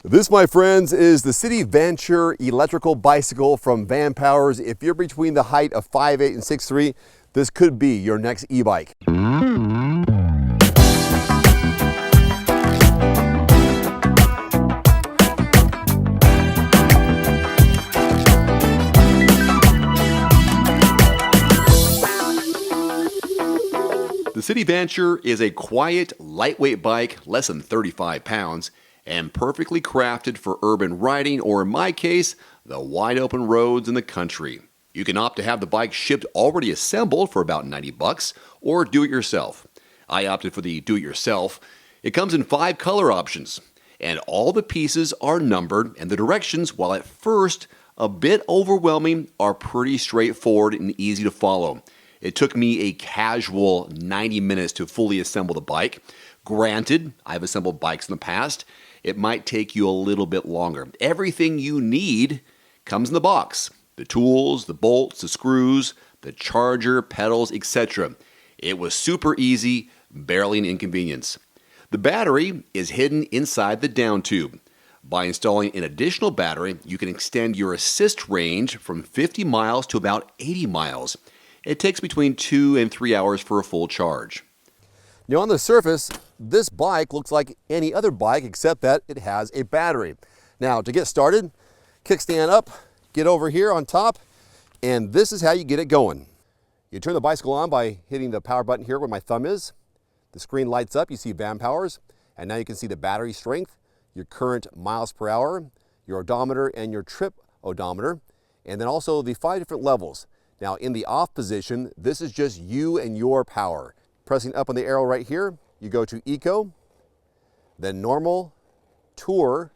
This, my friends, is the City Vanture electrical bicycle from Vanpowers. If you're between the height of 5'8" and 6'3", this could be your next e-bike. The City Vanture is a quiet, lightweight bike, less than 35 pounds, and perfectly crafted for urban riding, or in my case, the wide open roads in the country. You can opt to have the bike shipped already assembled for about $90, or do it yourself. I opted for the do-it-yourself. It comes in 5 color options, and all the pieces are numbered, and the directions, while at first a bit overwhelming, are pretty straightforward and easy to follow. It took me a casual 90 minutes to fully assemble the bike. Granted, I've assembled bikes in the past. It might take you a little bit longer. Everything you need comes in the box. The tools, the bolts, the screws, the charger, pedals, etc. It was super easy, barely an inconvenience. The battery is hidden inside the down tube. By installing an additional battery, you can extend your assist range from 50 miles to about 80 miles. It takes between 2 and 3 hours for a full charge. Now on the surface, this bike looks like any other bike except that it has a battery. Now to get started, kickstand up, get over here on top, and this is how you get it going. You turn the bicycle on by hitting the power button here where my thumb is. The screen lights up, you see Vanpowers, and now you can see the battery strength, your current miles per hour, your odometer and your trip odometer, and then also the 5 different levels. Now in the off position, this is just you and your power. Pressing up on the arrow right here, you go to Eco, then Normal, Tour,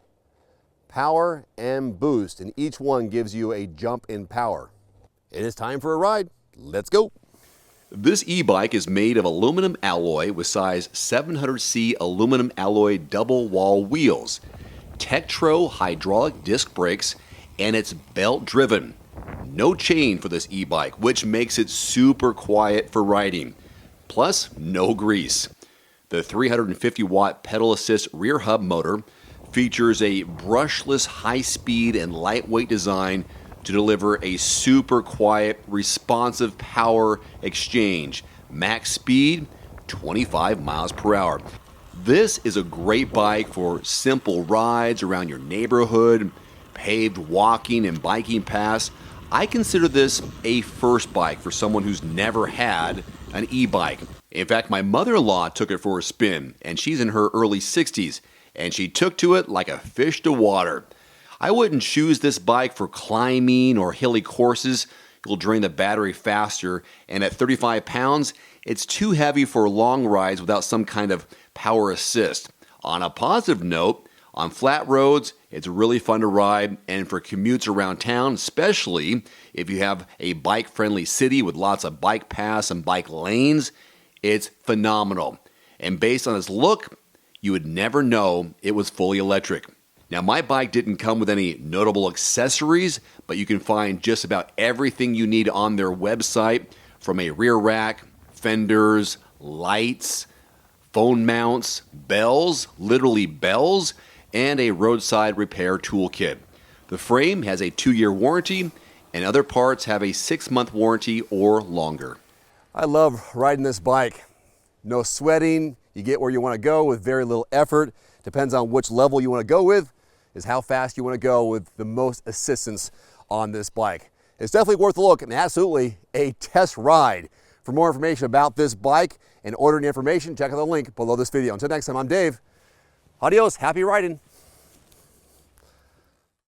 Power, and Boost, and each one gives you a jump in power. It is time for a ride. Let's go. This e-bike is made of aluminum alloy with size 700C aluminum alloy double wall wheels, Tektro hydraulic disc brakes, and it's belt driven. No chain for this e-bike, which makes it super quiet for riding. Plus, no grease. The 350 watt pedal assist rear hub motor features a brushless high-speed and lightweight design to deliver a super quiet, responsive power exchange. Max speed, 25 miles per hour. This is a great bike for simple rides around your neighborhood, paved walking and biking paths. I consider this a first bike for someone who's never had an e-bike. In fact, my mother-in-law took it for a spin, and she's in her early 60s, and she took to it like a fish to water. I wouldn't choose this bike for climbing or hilly courses. You'll drain the battery faster, and at 35 pounds, it's too heavy for long rides without some kind of power assist. On a positive note, on flat roads, it's really fun to ride, and for commutes around town, especially if you have a bike-friendly city with lots of bike paths and bike lanes, it's phenomenal. And based on its look, you would never know it was fully electric. Now, my bike didn't come with any notable accessories, but you can find just about everything you need on their website, from a rear rack, fenders, lights, phone mounts, bells, literally bells, and a roadside repair toolkit. The frame has a 2-year warranty, and other parts have a 6-month warranty or longer. I love riding this bike. No sweating, you get where you want to go with very little effort. Depends on which level you want to go with, is how fast you want to go with the most assistance on this bike. It's definitely worth a look and absolutely a test ride. For more information about this bike and ordering information, check out the link below this video. Until next time, I'm Dave. Adios, happy riding.